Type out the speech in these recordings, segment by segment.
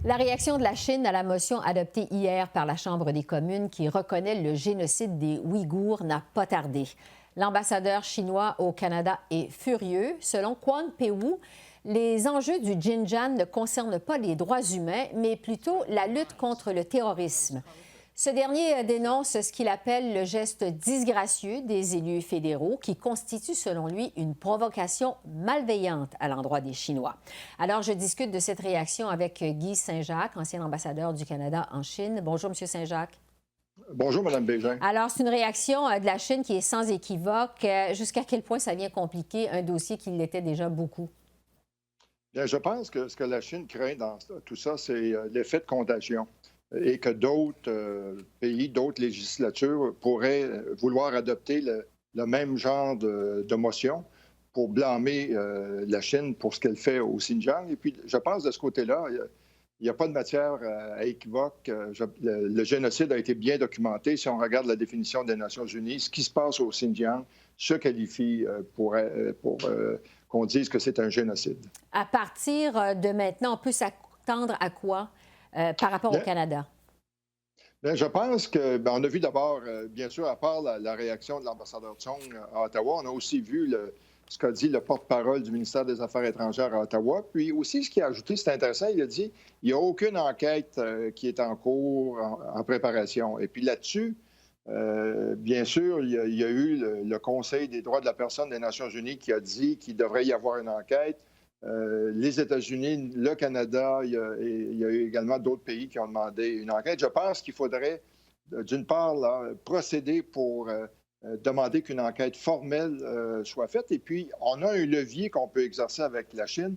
La réaction de la Chine à la motion adoptée hier par la Chambre des communes qui reconnaît le génocide des Ouïghours n'a pas tardé. L'ambassadeur chinois au Canada est furieux. Selon Kwon Pei-woo, les enjeux du Xinjiang ne concernent pas les droits humains, mais plutôt la lutte contre le terrorisme. Ce dernier dénonce ce qu'il appelle le geste disgracieux des élus fédéraux qui constitue, selon lui, une provocation malveillante à l'endroit des Chinois. Alors, je discute de cette réaction avec Guy Saint-Jacques, ancien ambassadeur du Canada en Chine. Bonjour, M. Saint-Jacques. Bonjour, Mme Bégin. Alors, c'est une réaction de la Chine qui est sans équivoque. Jusqu'à quel point ça vient compliquer un dossier qui l'était déjà beaucoup? Bien, je pense que ce que la Chine craint dans tout ça, c'est l'effet de contagion et que d'autres pays, d'autres législatures pourraient vouloir adopter le même genre de motion pour blâmer la Chine pour ce qu'elle fait au Xinjiang. Et puis, je pense de ce côté-là, il n'y a pas de matière à équivoque. Le génocide a été bien documenté. Si on regarde la définition des Nations unies, ce qui se passe au Xinjiang se qualifie pour qu'on dise que c'est un génocide. À partir de maintenant, on peut s'attendre à quoi par rapport au Canada? Bien, je pense que, on a vu d'abord, bien sûr, à part la réaction de l'ambassadeur Tsong à Ottawa, on a aussi vu ce qu'a dit le porte-parole du ministère des Affaires étrangères à Ottawa. Puis aussi, ce qu'il a ajouté, c'est intéressant, il a dit il n'y a aucune enquête qui est en cours, en préparation. Et puis là-dessus, bien sûr, il y a eu le Conseil des droits de la personne des Nations unies qui a dit qu'il devrait y avoir une enquête. Les États-Unis, le Canada, il y a eu également d'autres pays qui ont demandé une enquête. Je pense qu'il faudrait, d'une part, là, procéder pour demander qu'une enquête formelle soit faite. Et puis, on a un levier qu'on peut exercer avec la Chine,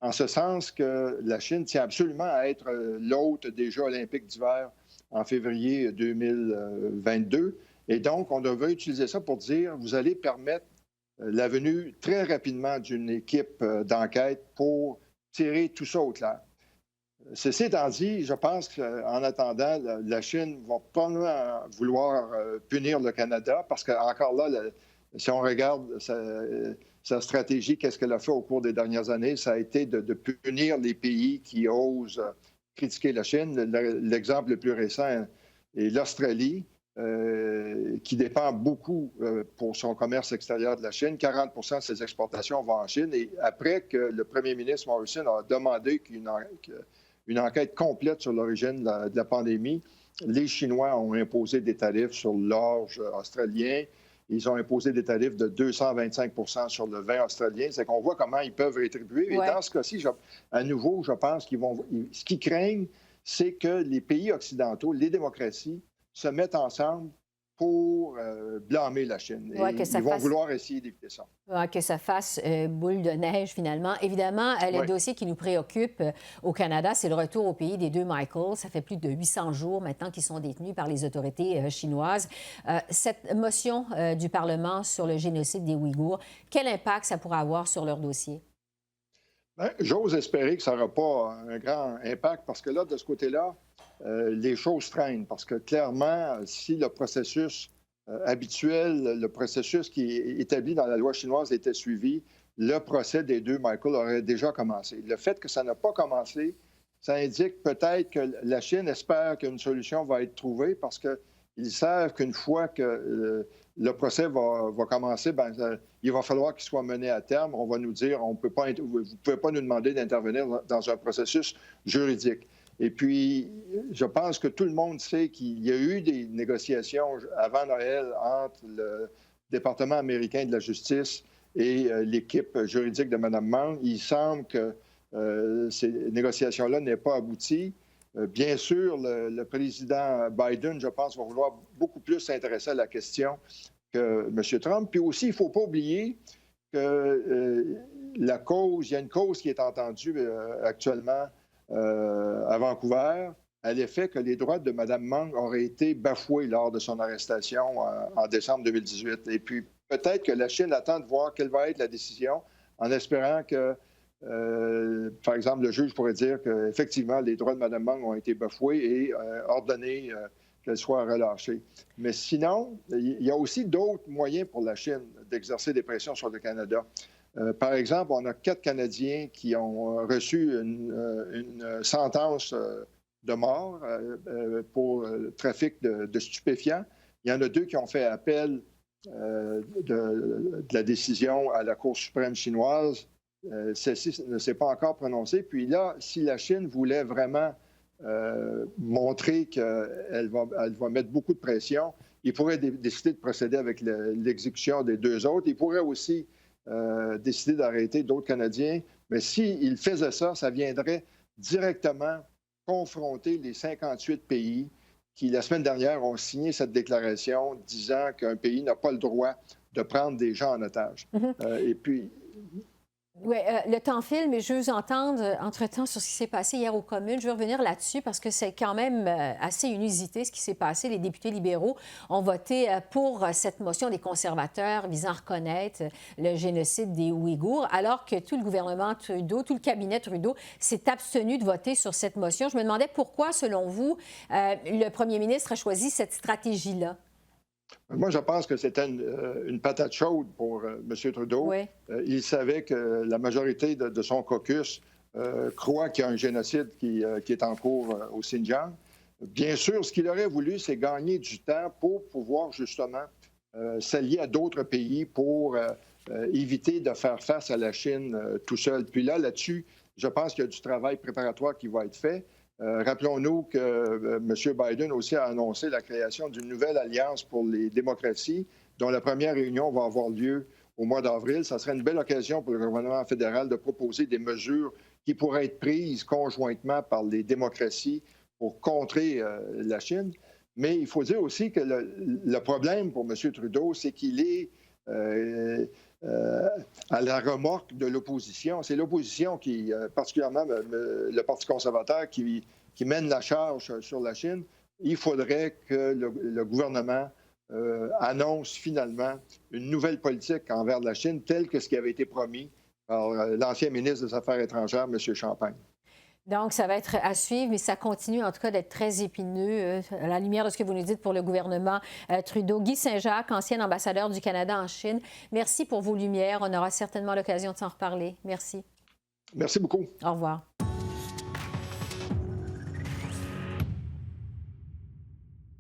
en ce sens que la Chine tient absolument à être l'hôte des Jeux olympiques d'hiver en février 2022. Et donc, on devrait utiliser ça pour dire, vous allez permettre la venue très rapidement d'une équipe d'enquête pour tirer tout ça au clair. Ceci étant dit, je pense qu'en attendant, la Chine va pas vouloir punir le Canada parce qu'encore là, si on regarde sa stratégie, qu'est-ce qu'elle a fait au cours des dernières années, ça a été de punir les pays qui osent critiquer la Chine. L'exemple le plus récent est l'Australie, qui dépend beaucoup pour son commerce extérieur de la Chine. 40 de ses exportations vont en Chine. Et après que le premier ministre Morrison a demandé qu'une enquête complète sur l'origine de la pandémie, les Chinois ont imposé des tarifs sur l'orge australien. Ils ont imposé des tarifs de 225 sur le vin australien. C'est qu'on voit comment ils peuvent rétribuer. Ouais. Et dans ce cas-ci, à nouveau, je pense ce qu'ils craignent, c'est que les pays occidentaux, les démocraties, se mettent ensemble pour blâmer la Chine. Et ils vont vouloir essayer d'éviter ça. Que ça fasse boule de neige, finalement. Évidemment, le dossier qui nous préoccupe au Canada, c'est le retour au pays des deux Michael. Ça fait plus de 800 jours maintenant qu'ils sont détenus par les autorités chinoises. Cette motion du Parlement sur le génocide des Ouïghours, quel impact ça pourra avoir sur leur dossier? Bien, j'ose espérer que ça n'aura pas un grand impact parce que là, de ce côté-là, les choses traînent. Parce que clairement, si le processus habituel, le processus qui est établi dans la loi chinoise était suivi, le procès des deux Michael aurait déjà commencé. Le fait que ça n'a pas commencé, ça indique peut-être que la Chine espère qu'une solution va être trouvée parce qu'ils savent qu'une fois que le procès va commencer, il va falloir qu'il soit mené à terme. On va nous dire, vous ne pouvez pas nous demander d'intervenir dans un processus juridique. Et puis, je pense que tout le monde sait qu'il y a eu des négociations avant Noël entre le département américain de la justice et l'équipe juridique de Mme Mang. Il semble que ces négociations-là n'aient pas abouti. Bien sûr, le président Biden, je pense, va vouloir beaucoup plus s'intéresser à la question que M. Trump. Puis aussi, il ne faut pas oublier que il y a une cause qui est entendue actuellement à Vancouver à l'effet que les droits de Mme Mang auraient été bafoués lors de son arrestation en décembre 2018. Et puis, peut-être que la Chine attend de voir quelle va être la décision en espérant que, par exemple, le juge pourrait dire qu'effectivement, les droits de Mme Mang ont été bafoués et ordonner qu'elle soit relâchée. Mais sinon, il y a aussi d'autres moyens pour la Chine d'exercer des pressions sur le Canada. Par exemple, on a 4 Canadiens qui ont reçu une sentence de mort pour trafic de stupéfiants. Il y en a 2 qui ont fait appel de la décision à la Cour suprême chinoise. Celle-ci ne s'est pas encore prononcée. Puis là, si la Chine voulait vraiment montrer qu'elle va mettre beaucoup de pression, il pourrait décider de procéder avec l'exécution des 2 autres. Il pourrait aussi décider d'arrêter d'autres Canadiens. Mais s'il faisait ça, ça viendrait directement confronter les 58 pays qui, la semaine dernière, ont signé cette déclaration disant qu'un pays n'a pas le droit de prendre des gens en otage. Et puis... Oui, le temps file, mais je veux vous entendre entre-temps sur ce qui s'est passé hier aux communes. Je veux revenir là-dessus parce que c'est quand même assez inusité ce qui s'est passé. Les députés libéraux ont voté pour cette motion des conservateurs visant à reconnaître le génocide des Ouïghours, alors que tout le gouvernement Trudeau, tout le cabinet Trudeau s'est abstenu de voter sur cette motion. Je me demandais pourquoi, selon vous, le premier ministre a choisi cette stratégie-là. Moi, je pense que c'était une patate chaude pour M. Trudeau. Oui. Il savait que la majorité de son caucus croit qu'il y a un génocide qui est en cours au Xinjiang. Bien sûr, ce qu'il aurait voulu, c'est gagner du temps pour pouvoir justement s'allier à d'autres pays pour éviter de faire face à la Chine tout seul. Puis là-dessus, je pense qu'il y a du travail préparatoire qui va être fait. Rappelons-nous que M. Biden aussi a annoncé la création d'une nouvelle alliance pour les démocraties, dont la première réunion va avoir lieu au mois d'avril. Ça serait une belle occasion pour le gouvernement fédéral de proposer des mesures qui pourraient être prises conjointement par les démocraties pour contrer la Chine. Mais il faut dire aussi que le problème pour M. Trudeau, c'est qu'il est à la remorque de l'opposition. C'est l'opposition qui, particulièrement le Parti conservateur, qui mène la charge sur la Chine. Il faudrait que le gouvernement annonce finalement une nouvelle politique envers la Chine, telle que ce qui avait été promis par l'ancien ministre des Affaires étrangères, M. Champagne. Donc, ça va être à suivre, mais ça continue en tout cas d'être très épineux à la lumière de ce que vous nous dites pour le gouvernement Trudeau. Guy Saint-Jacques, ancien ambassadeur du Canada en Chine, merci pour vos lumières. On aura certainement l'occasion de s'en reparler. Merci. Merci beaucoup. Au revoir.